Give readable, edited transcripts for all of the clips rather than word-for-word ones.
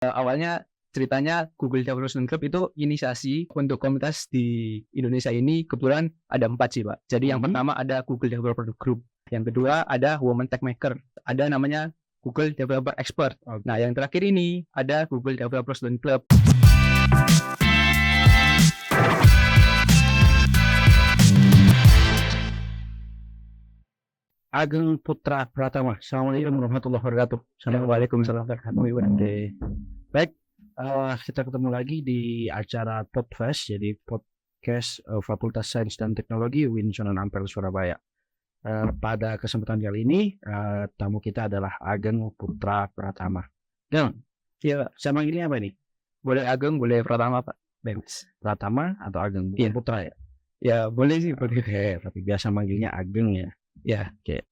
Awalnya ceritanya Google Developer Student Club itu inisiasi untuk komunitas di Indonesia ini kebetulan ada 4 sih Pak. Jadi yang pertama ada Google Developer Group, yang kedua ada Women Tech Maker, ada namanya Google Developer Expert. Nah yang terakhir ini ada Google Developer Student Club. Ageng Putra Pratama. Assalamualaikum warahmatullahi wabarakatuh. Assalamualaikum warahmatullahi wabarakatuh. Baik, kita ketemu lagi di acara Podfest, jadi podcast Fakultas Sains dan Teknologi UIN Sunan Ampel Surabaya. Pada kesempatan kali ini, tamu kita adalah Ageng Putra Pratama. Dan, Iya, saya manggilnya apa nih? boleh Ageng, boleh Pratama Pak. Bebas. Pratama atau Ageng? Iya. Putra ya? Ya boleh sih, boleh. Tapi biasa manggilnya Ageng ya. Ya, Oke.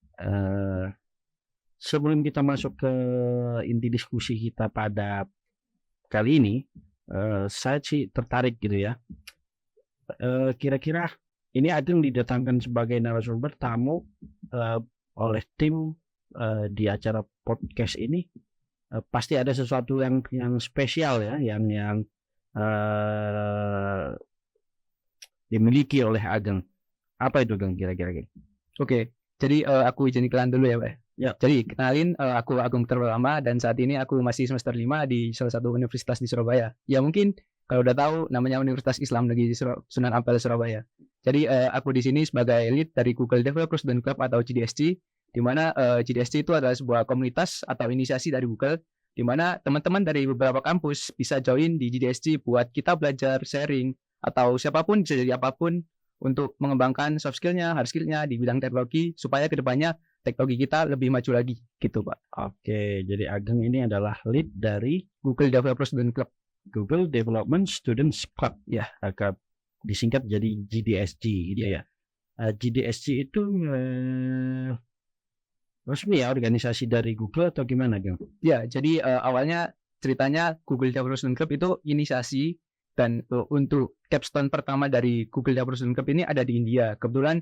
Sebelum kita masuk ke inti diskusi kita pada kali ini, saya sih tertarik gitu ya. Kira-kira ini Ageng didatangkan sebagai narasumber tamu oleh tim di acara podcast ini, pasti ada sesuatu yang spesial ya, yang dimiliki oleh Ageng. Apa itu Ageng kira-kira? oke. Jadi aku izin kenalan dulu ya Pak. Ya. Jadi kenalin, aku Agung Putra Pratama dan saat ini aku masih semester 5 di salah satu universitas di Surabaya. Ya mungkin kalau udah tahu namanya Universitas Islam Negeri Sunan Ampel Surabaya. Jadi aku di sini sebagai lead dari Google Developer Student Club atau GDSC, di mana GDSC itu adalah sebuah komunitas atau inisiasi dari Google, di mana teman-teman dari beberapa kampus bisa join di GDSC buat kita belajar, sharing, atau siapapun bisa jadi apapun untuk mengembangkan soft skillnya, hard skillnya di bidang teknologi supaya kedepannya teknologi kita lebih maju lagi gitu Pak. Oke, jadi Ageng ini adalah lead dari Google Developer Student Club. Google Development Students Club, Ya. agak disingkat jadi GDSG gitu ya. GDSG itu resmi ya, organisasi dari Google atau gimana, Geng? Ya, jadi awalnya ceritanya Google Developer Student Club itu inisiasi dan untuk capstone pertama dari Google Developer Student Club ini ada di India. Kebetulan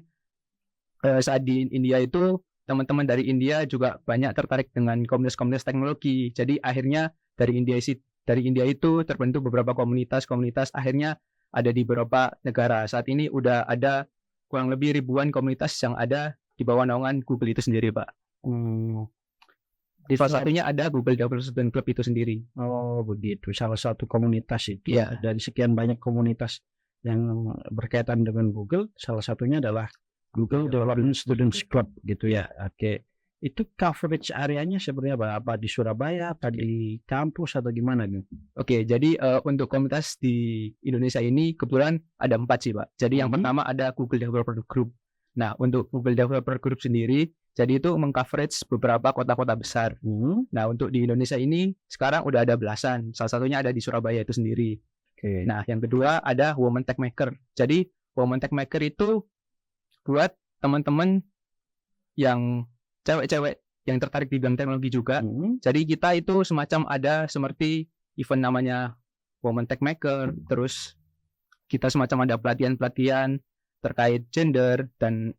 saat di India itu teman-teman dari India juga banyak tertarik dengan komunitas-komunitas teknologi. Jadi akhirnya dari India itu terbentuk beberapa komunitas akhirnya ada di beberapa negara. Saat ini udah ada kurang lebih ribuan komunitas yang ada di bawah naungan Google itu sendiri, Pak. Salah satunya ada Google Developer Student Club itu sendiri. Oh begitu, salah satu komunitas itu. Iya. Dari sekian banyak komunitas yang berkaitan dengan Google, salah satunya adalah Google Development Students Club gitu ya. Oke, itu coverage areanya sebenarnya apa di Surabaya, apa di kampus atau gimana gitu? Oke, jadi untuk komunitas di Indonesia ini kebetulan ada 4 sih Pak. Jadi yang pertama ada Google Developer Group. Nah untuk Google Developer Group sendiri, jadi itu mengcoverage beberapa kota-kota besar. Nah untuk di Indonesia ini sekarang udah ada belasan, salah satunya ada di Surabaya itu sendiri. Oke. Nah yang kedua ada Women Tech Maker. Jadi Women Tech Maker itu buat teman-teman yang cewek-cewek yang tertarik di bidang teknologi juga. Jadi kita itu semacam ada seperti event namanya Women Tech Maker, terus kita semacam ada pelatihan-pelatihan terkait gender dan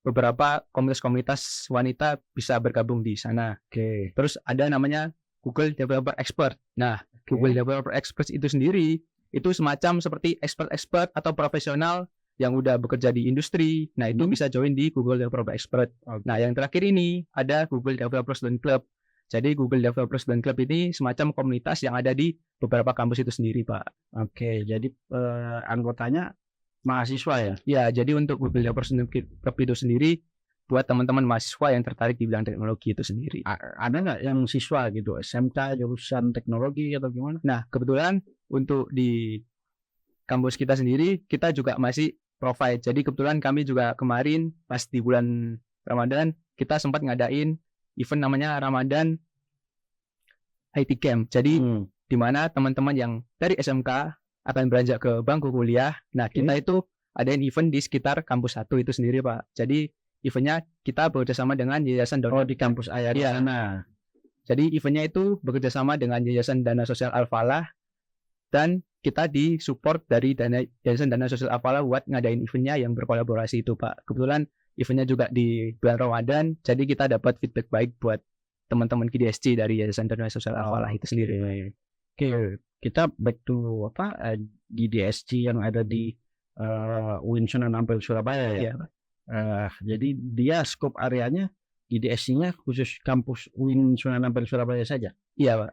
beberapa komunitas-komunitas wanita bisa bergabung di sana. Oke. Terus ada namanya Google Developer Expert. Nah, Google Developer Expert itu sendiri itu semacam seperti expert-expert atau profesional yang udah bekerja di industri. Nah, itu bisa join di Google Developer Expert. Nah, yang terakhir ini ada Google Developer Student Club. Jadi Google Developer Student Club ini semacam komunitas yang ada di beberapa kampus itu sendiri, Pak. Oke, jadi anggotanya mahasiswa ya? Ya, jadi untuk Google Developer Student Club itu sendiri buat teman-teman mahasiswa yang tertarik di bidang teknologi itu sendiri. Ada nggak yang siswa gitu, SMK jurusan teknologi atau gimana? Nah, kebetulan untuk di kampus kita sendiri, kita juga masih provide. Jadi kebetulan kami juga kemarin pas di bulan Ramadan, kita sempat ngadain event namanya Ramadan IT Camp. Jadi di mana teman-teman yang dari SMK akan beranjak ke bangku kuliah. Nah, kita itu adain event di sekitar kampus 1 itu sendiri, Pak. Jadi eventnya kita bekerjasama dengan Yayasan Dana. Di kampus Ayah di sana. Jadi eventnya itu bekerjasama dengan Yayasan Dana Sosial Al-Falah dan kita disupport dari Yayasan Dana Sosial Al-Falah buat ngadain eventnya yang berkolaborasi itu, Pak. Kebetulan eventnya juga di bulan Ramadan, jadi kita dapat feedback baik buat teman-teman GDSC dari Yayasan Dana Sosial Al-Falah itu sendiri. Oke, kita back to di DSC yang ada di UIN Sunan Ampel Surabaya ya. Iya, Pak. Jadi dia scope areanya di DSC-nya khusus kampus UIN Sunan Ampel Surabaya saja. Iya, Pak.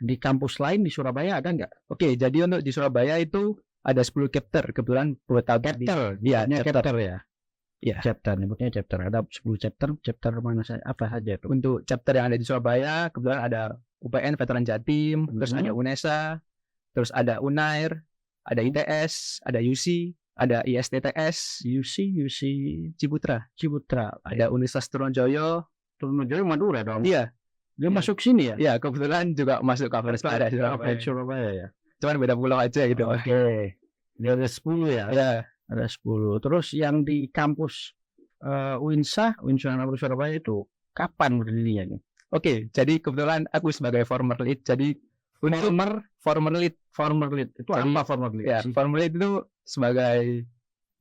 Di kampus lain di Surabaya ada nggak? Oke, jadi untuk di Surabaya itu ada 10 chapter. Kebetulan buat tahun tadi. Iya, Nyebutnya chapter. ya. Iya. Chapter, nyebutnya chapter. Ada 10 chapter mana saja, apa saja itu? Untuk chapter yang ada di Surabaya, kebetulan ada UPN Veteran Jatim, terus ada UNESA, terus ada UNAIR, ada ITS, ada UC, ada ISTTS, UC Ciputra, ada Universitas Trunojoyo. Trunojoyo Madura dong. Iya, Dia masuk sini ya? iya, kebetulan juga masuk cover ada Surabaya ya. Cuman beda pulau aja gitu. Oke. Dia ada 10 ya? Iya. Ada 10. Terus yang di kampus UINSA, UIN Sunan Ampel Surabaya itu kapan berdirinya nih? Oke, jadi kebetulan aku sebagai former lead, jadi former lead itu Jadi, apa former lead? ya, former lead itu sebagai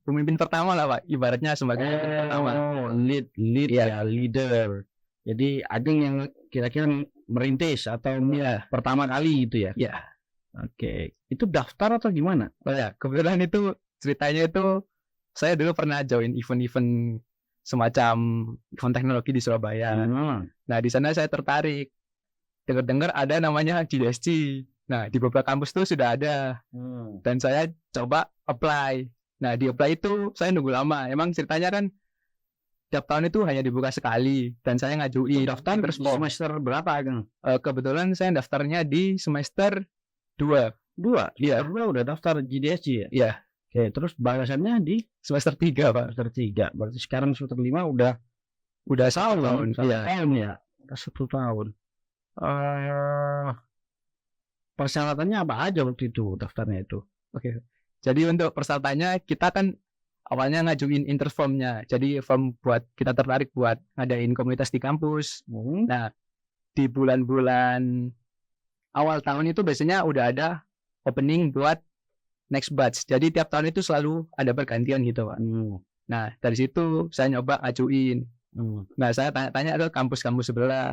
pemimpin pertama lah, Pak. Ibaratnya sebagai pemimpin pertama. Lead Iya. ya, leader. Jadi Ageng yang kira-kira merintis atau pertama kali itu ya? Iya. Oke. Itu daftar atau gimana? Oh ya, kebetulan itu ceritanya itu saya dulu pernah join event-event semacam event teknologi di Surabaya. Nah, di sana saya tertarik. Dengar-dengar ada namanya GDSC. Nah, di beberapa kampus tuh sudah ada. Dan saya coba apply. Nah, di apply itu saya nunggu lama. Emang ceritanya kan tiap tahun itu hanya dibuka sekali, dan saya ngajuin. Daftar terus semester berapa, Ageng? Kebetulan saya daftarnya di semester 2. Iya. Udah daftar GDSC ya? Iya. Oke, terus balasannya di semester 3, Pak. Semester 3. Berarti sekarang semester 5 udah tahun. Iya. Tahun ya. 1 tahun. Persyaratannya apa aja waktu itu daftarnya itu? Oke. Jadi untuk persyaratannya kita kan awalnya ngajuin interformnya. Jadi form buat kita tertarik buat ngadain komunitas di kampus. Nah, di bulan-bulan awal tahun itu biasanya udah ada opening buat next batch. Jadi tiap tahun itu selalu ada pergantian gitu, Pak. Nah, dari situ saya nyoba ngajuin. Nah, saya tanya-tanya ke kampus-kampus sebelah.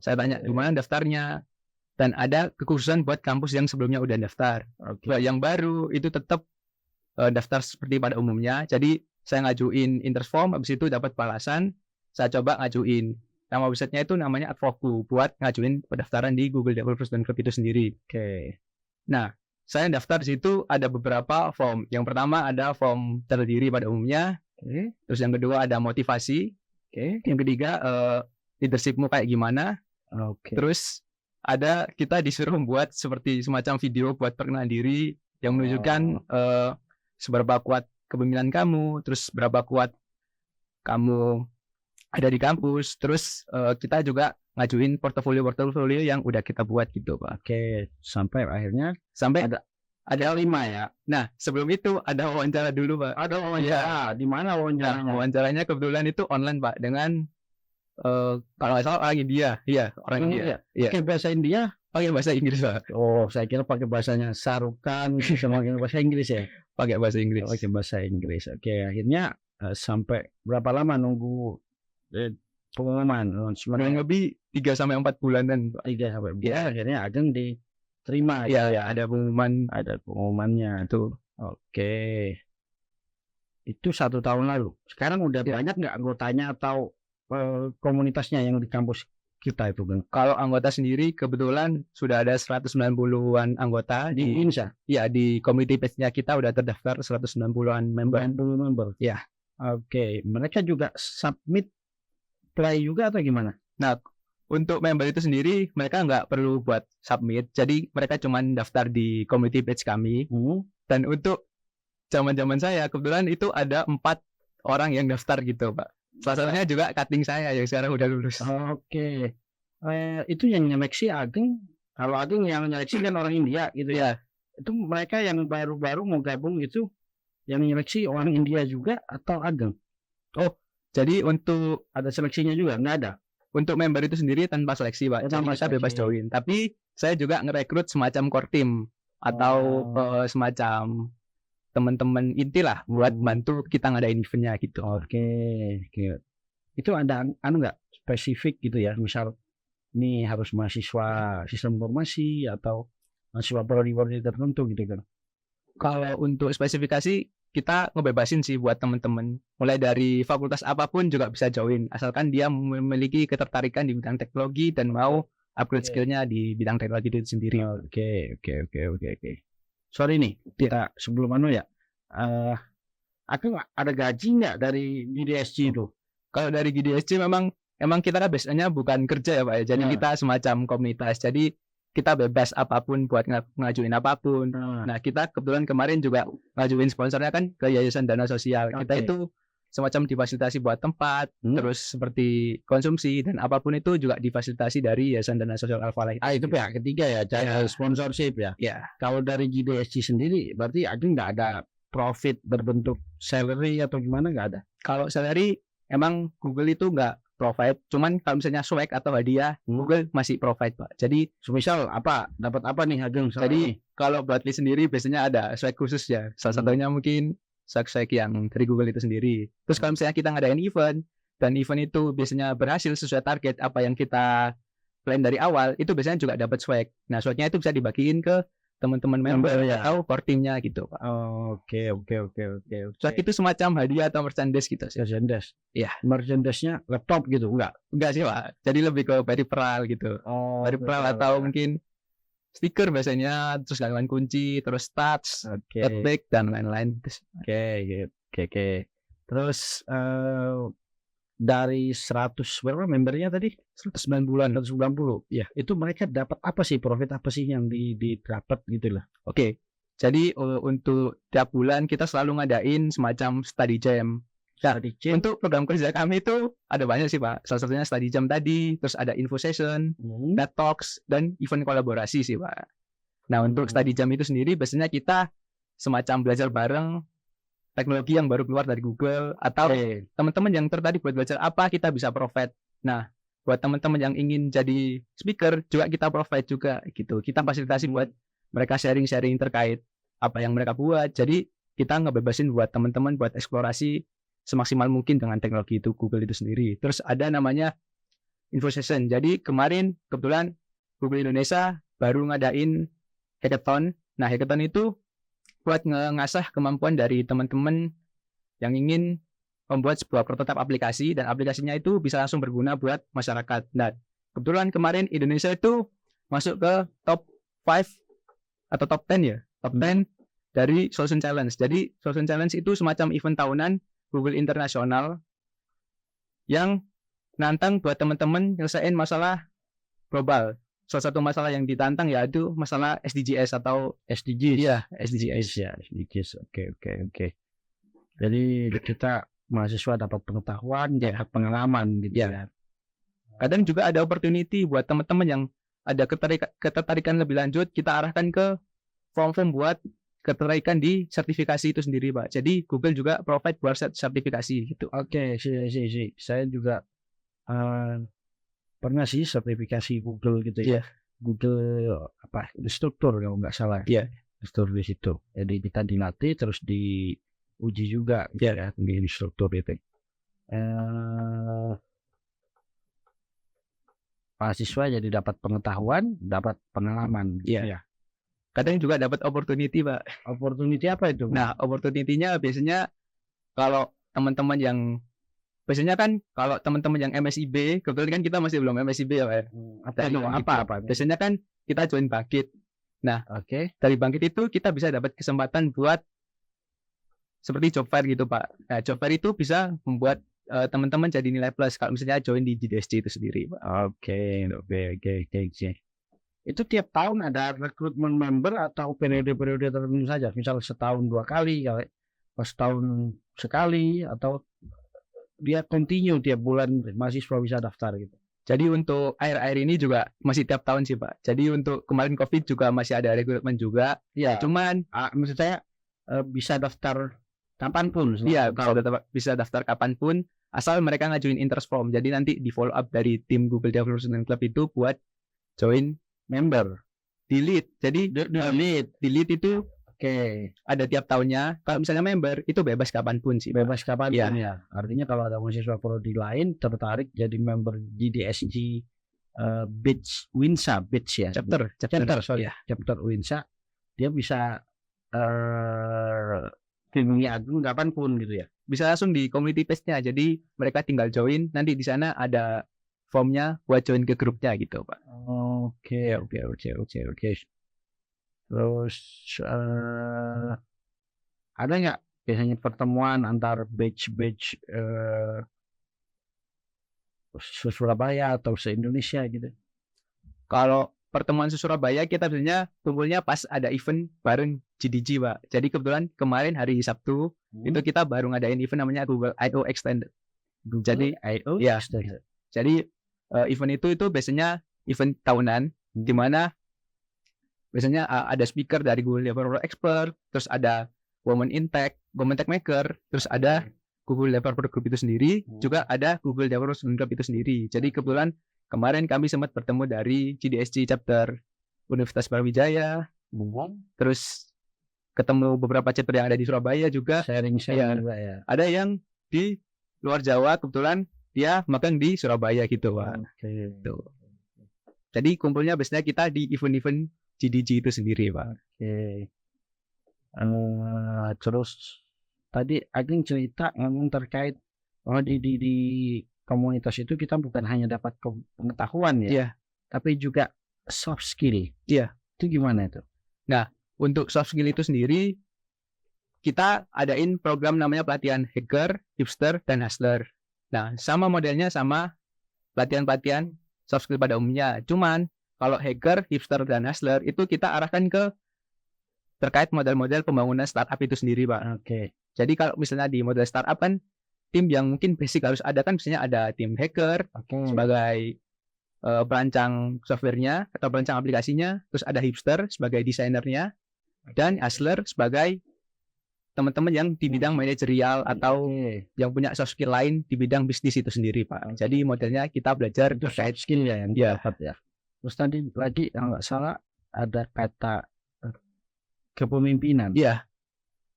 Saya tanya gimana daftarnya. Dan ada kekhususan buat kampus yang sebelumnya udah daftar. Nah, yang baru itu tetap daftar seperti pada umumnya. Jadi saya ngajuin interform, habis itu dapat balasan, saya coba ngajuin. Nama websitenya itu namanya Advoku, buat ngajuin pendaftaran di Google Developers dan Club itu sendiri. Oke. Nah, saya daftar di situ ada beberapa form. Yang pertama ada form terdiri pada umumnya. Terus yang kedua ada motivasi. Yang ketiga leadershipmu kayak gimana. Terus ada kita disuruh membuat seperti semacam video buat perkenalan diri yang menunjukkan seberapa kuat kepemimpinan kamu, terus berapa kuat kamu ada di kampus. Terus kita juga ngajuin portofolio yang udah kita buat gitu, Pak. Oke, sampai akhirnya ada 5 ya. Nah, sebelum itu ada wawancara dulu, Pak. Ada wawancara. Ya. Di mana wawancaranya? Nah, wawancaranya kebetulan itu online, Pak, dengan kalau nggak salah orang India. Iya, orang India. Iya. Pakai bahasa India? Pakai bahasa Inggris, Pak. Oh, saya kira pakai bahasanya Sarukan sama bahasa Inggris ya. Pakai bahasa Inggris. Pakai bahasa Inggris. Oke, akhirnya sampai berapa lama nunggu pengumuman? Sebenarnya lebih 3-4 bulanan. 3-4 bulan. Ya, akhirnya Ageng diterima. Iya, ada pengumuman. Ada pengumumannya itu. Oke. Itu 1 tahun lalu. Sekarang udah banyak nggak anggotanya atau komunitasnya yang di kampus kita itu, Bang? Kalau anggota sendiri kebetulan sudah ada 190-an anggota di INSA. Ya, di community page-nya kita udah terdaftar 190-an member. Ya. Oke, mereka juga submit play juga atau gimana? Nah, untuk member itu sendiri mereka nggak perlu buat submit. Jadi mereka cuma daftar di community page kami. Dan untuk zaman-zaman saya kebetulan itu ada 4 orang yang daftar gitu, Pak. Salah satunya juga cutting saya yang sekarang udah lulus. Oke. Itu yang nyeleksi Ageng. Kalau Ageng yang nyeleksi kan orang India gitu ya. Itu mereka yang baru-baru mau gabung itu yang nyeleksi orang India juga atau Ageng? Oh, jadi untuk ada seleksinya juga? Nggak ada? Untuk member itu sendiri tanpa seleksi, Pak. Jadi kita bebas join. Tapi saya juga ngerekrut semacam core team atau semacam teman-teman inti lah buat bantu kita ngadain eventnya gitu. Oke. Itu ada nggak spesifik gitu ya, misal ini harus mahasiswa sistem informasi atau mahasiswa prodi-prodi tertentu gitu kan. Kalau untuk spesifikasi kita ngebebasin sih buat teman-teman. Mulai dari fakultas apapun juga bisa join, asalkan dia memiliki ketertarikan di bidang teknologi dan mau upgrade skillnya di bidang teknologi itu sendiri. Oke. Sorry nih, kita sebelum ya, aku ada gaji nggak dari GDSC itu? Kalau dari GDSC memang kita kan biasanya bukan kerja ya Pak ya. Jadi kita semacam komunitas. Jadi kita bebas apapun buat ngajuin apapun. Nah, kita kebetulan kemarin juga ngajuin sponsornya kan ke Yayasan Dana Sosial. Kita itu semacam difasilitasi buat tempat, terus seperti konsumsi dan apapun itu juga difasilitasi dari Yayasan Dana Sosial Al-Falah. Itu pihak ketiga ya, cara sponsorship ya. Kalau dari GDSC sendiri berarti nggak ada profit berbentuk salary atau gimana, nggak ada? Kalau salary emang Google itu nggak provide, cuman kalau misalnya swag atau hadiah Google masih provide Pak. Jadi semisal dapat apa nih Ageng? Jadi kalau buat Lee sendiri biasanya ada swag khusus ya. Salah satunya mungkin swag yang dari Google itu sendiri. Terus kalau misalnya kita ngadain event dan event itu biasanya berhasil sesuai target apa yang kita plan dari awal, itu biasanya juga dapat swag. Nah, swagnya itu bisa dibagiin ke teman-teman member atau core teamnya gitu Pak. Oke. Swag itu semacam hadiah atau merchandise gitu sih. Merchandise. Iya. Merchandise-nya laptop gitu, enggak sih Pak. Jadi lebih ke peripheral gitu. Peripheral atau mungkin stiker biasanya, terus gangguan kunci, terus touch, tote dan lain-lain. Oke. Terus dari 100 berapa membernya tadi? 190. Ya, itu mereka dapat apa sih, profit apa sih yang didapat gitu lah. Oke. Jadi untuk tiap bulan kita selalu ngadain semacam study jam. Untuk program kerja kami itu ada banyak sih Pak. Salah satunya study jam tadi, terus ada info session, net talks, dan event kolaborasi sih Pak. Nah untuk study jam itu sendiri biasanya kita semacam belajar bareng teknologi yang baru keluar dari Google, atau teman-teman yang tertarik buat belajar apa kita bisa provide. Nah buat teman-teman yang ingin jadi speaker juga kita provide juga gitu. Kita fasilitasi buat mereka sharing-sharing terkait apa yang mereka buat. Jadi kita ngebebasin buat teman-teman buat eksplorasi semaksimal mungkin dengan teknologi itu Google itu sendiri. Terus ada namanya info session. Jadi kemarin kebetulan Google Indonesia baru ngadain hackathon. Nah hackathon itu buat ngasah kemampuan dari teman-teman yang ingin membuat sebuah prototipe aplikasi, dan aplikasinya itu bisa langsung berguna buat masyarakat. Nah kebetulan kemarin Indonesia itu masuk ke top 5 atau top 10 ya, top 10 dari Solution Challenge. Jadi Solution Challenge itu semacam event tahunan Google internasional yang nantang buat teman-teman nyelesain masalah global. Salah satu masalah yang ditantang yaitu masalah SDGs atau SDGs. Iya, SDGs ya, SDGs. Oke. Jadi kita mahasiswa dapat pengetahuan, dapat pengalaman gitu ya. Kadang juga ada opportunity buat teman-teman yang ada ketertarikan lebih lanjut, kita arahkan ke form-form buat ketertarikan di sertifikasi itu sendiri Pak. Jadi Google juga provide buat sertifikasi gitu. Oke, sih. Saya juga pernah sih sertifikasi Google gitu ya. Google instruktur kalau nggak salah. Instruktur di situ. Jadi kita dilatih terus diuji juga gitu ya di instruktur itu. Mahasiswa jadi dapat pengetahuan, dapat pengalaman gitu ya. Kadang juga dapat opportunity Pak. Opportunity apa itu? Nah opportunity-nya biasanya kalau teman-teman yang biasanya kan kalau teman-teman yang MSIB, kebetulan kan kita masih belum MSIB ya Pak. Apa? Biasanya kan kita join Bangkit. Nah dari Bangkit itu kita bisa dapat kesempatan buat seperti job fair gitu Pak. Nah job fair itu bisa membuat teman-teman jadi nilai plus kalau misalnya join di GDSC itu sendiri Pak. Oke. Itu tiap tahun ada rekrutmen member atau periode-periode tertentu saja? Misal setahun 2 kali, setahun sekali, atau dia continue tiap bulan mahasiswa bisa daftar gitu? Jadi untuk akhir-akhir ini juga masih tiap tahun sih Pak. Jadi untuk kemarin COVID juga masih ada rekrutmen juga. Ya. Cuman maksud saya bisa daftar kapanpun. Iya, kalau bisa daftar kapanpun, asal mereka ngajuin interest form. Jadi nanti di follow up dari tim Google Development Club itu buat join member. Delete. Jadi delete itu ada tiap tahunnya. Kalau misalnya member itu bebas kapanpun sih. Bebas kapanpun ya. Artinya kalau ada mahasiswa prodi lain tertarik jadi member GDSC Batch Winsa, batch ya. Chapter, Sorry. Ya. Chapter Winsa, dia bisa hubungi Agung kapanpun gitu ya. Bisa langsung di community page-nya. Jadi mereka tinggal join, nanti di sana ada formnya buat join ke grupnya gitu, Pak. Oke. Terus ada nggak biasanya pertemuan antar batch Surabaya atau se-Indonesia gitu? Kalau pertemuan Surabaya kita biasanya kumpulnya pas ada event bareng GDG, Pak. Jadi kebetulan kemarin hari Sabtu itu kita baru ngadain event namanya Google I/O Extended. Jadi I/O ya. Jadi event itu biasanya event tahunan di mana biasanya ada speaker dari Google Developer Expert, terus ada Women in Tech, Women Tech Maker, terus ada Google Developer Group itu sendiri, juga ada Google Developer Group itu sendiri. Jadi kebetulan kemarin kami sempat bertemu dari GDSC chapter Universitas Brawijaya, terus ketemu beberapa chapter yang ada di Surabaya juga. Sharing Ya. juga ya. Ada yang di luar Jawa, kebetulan dia magang di Surabaya gitu, Pak. Oke. Tuh. Jadi kumpulnya biasanya kita di event-event GDG itu sendiri, Pak. Oke. Terus tadi Ageng cerita ngomong terkait di komunitas itu kita bukan hanya dapat pengetahuan ya, Iya. tapi juga soft skill. Iya. Itu gimana itu? Untuk soft skill itu sendiri kita adain program namanya pelatihan hacker, hipster, dan hustler. Nah, sama modelnya sama pelatihan-pelatihan soft skill pada umumnya. Cuman kalau hacker, hipster, dan hustler itu kita arahkan ke terkait model-model pembangunan startup itu sendiri, Pak. Oke. Jadi kalau misalnya di model startup kan tim yang mungkin basic harus ada kan, misalnya ada tim hacker sebagai perancang softwarenya atau perancang aplikasinya, terus ada hipster sebagai desainernya, dan hustler sebagai teman-teman yang di bidang manajerial atau yang punya soft skill lain di bidang bisnis itu sendiri, Pak. Jadi modelnya kita belajar Itu terkait soft skill ya yang ya. dapat ya. Terus tadi lagi kalau nggak salah ada kata kepemimpinan. Iya.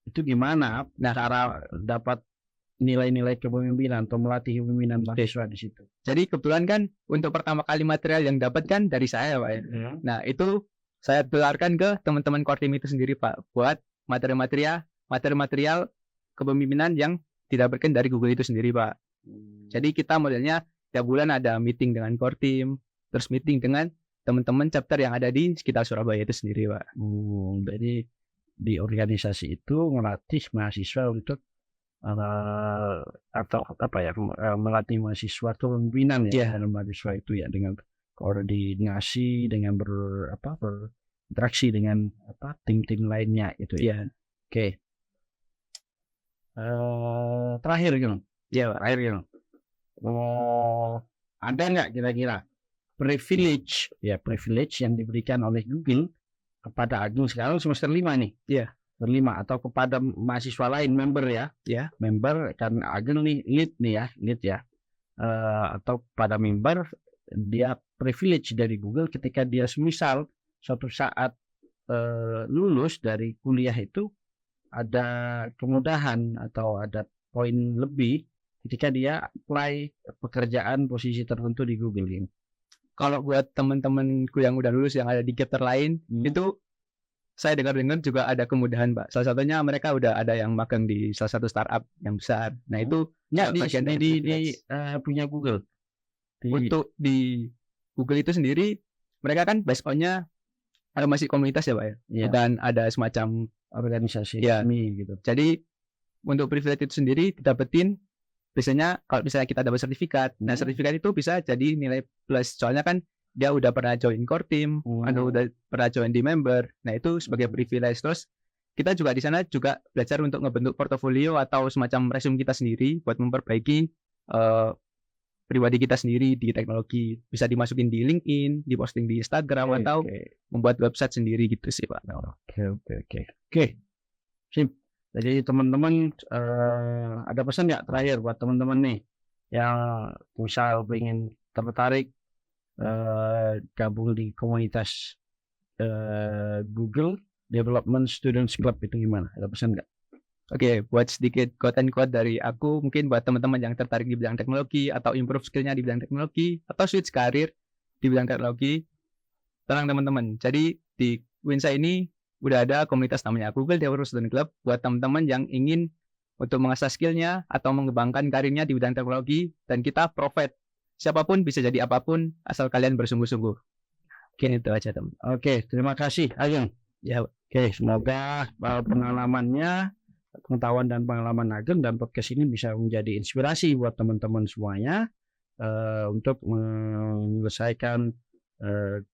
Itu gimana? Nah, cara dapat nilai-nilai kepemimpinan atau melatih kepemimpinan mahasiswa di situ. Jadi kebetulan kan untuk pertama kali material yang dapat kan dari saya, Pak. Nah, itu saya tularkan ke teman-teman core team itu sendiri, Pak, buat materi-material kepemimpinan yang didapatkan dari Google itu sendiri, Pak. Jadi kita modelnya tiap bulan ada meeting dengan core team, terus meeting dengan teman-teman chapter yang ada di sekitar Surabaya itu sendiri, Pak. Jadi di organisasi itu melatih mahasiswa untuk atau apa ya, melatih mahasiswa kepemimpinan ya, dalam mahasiswa itu ya, dengan koordinasi, dengan berinteraksi dengan tim-tim lainnya itu ya. Oke. Terakhir gitu. Iya, Pak. Terakhir gitu. Ada nggak kira-kira privilege yang diberikan oleh Google kepada Agung sekarang semester 5 nih? Iya. Semester 5 atau kepada mahasiswa lain, member ya? Ya. Member kan Agung nih lead ya. Atau pada member dia privilege dari Google ketika dia semisal suatu saat lulus dari kuliah itu ada kemudahan atau ada poin lebih ketika dia apply pekerjaan posisi tertentu di Google ini. Kalau buat teman-temanku yang udah lulus yang ada di chapter lain, itu saya dengar-dengar juga ada kemudahan, Pak. Salah satunya mereka udah ada yang magang di salah satu startup yang besar. Nah, itu bagian di punya Google. Untuk di Google itu sendiri, mereka kan based on-nya masih komunitas ya, Pak ya. Iya. Dan ada semacam organisasi resmi gitu. Jadi untuk privilege itu sendiri didapetin biasanya kalau misalnya kita dapat sertifikat. Nah, sertifikat itu bisa jadi nilai plus. Soalnya kan dia udah pernah join core team, atau udah pernah join di member. Nah, itu sebagai privilege. Terus kita juga di sana juga belajar untuk ngebentuk portofolio atau semacam resume kita sendiri buat memperbaiki pribadi kita sendiri di teknologi. Bisa dimasukin di LinkedIn, diposting di Instagram, atau membuat website sendiri gitu sih, Pak. Oke. Sip. Jadi teman-teman ada pesan nggak terakhir buat teman-teman nih yang misal ingin tertarik gabung di komunitas Google Development Students Club itu gimana? Ada pesan nggak? Oke, buat sedikit quote and quote dari aku, mungkin buat teman-teman yang tertarik di bidang teknologi atau improve skillnya di bidang teknologi atau switch karir di bidang teknologi. Tenang teman-teman. Jadi di Winsa ini udah ada komunitas namanya Google Developer Student Club buat teman-teman yang ingin untuk mengasah skillnya atau mengembangkan karirnya di bidang teknologi, dan kita provide siapapun bisa jadi apapun asal kalian bersungguh-sungguh. Mungkin itu aja teman. Oke, terima kasih Ageng. Ya, Oke, semoga pengalamannya, pengetahuan dan pengalaman Ageng dan podcast ini bisa menjadi inspirasi buat teman-teman semuanya untuk menyelesaikan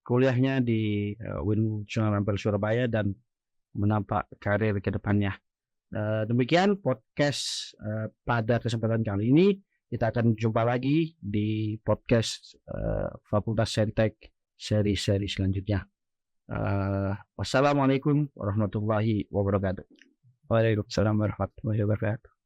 kuliahnya di Win National Ampel Surabaya dan menampak karir ke depannya. Demikian podcast pada kesempatan kali ini. Kita akan jumpa lagi di podcast Fakultas Saintek seri-seri selanjutnya. Wassalamualaikum warahmatullahi wabarakatuh. Waalaikumsalam warahmatullahi wabarakatuh.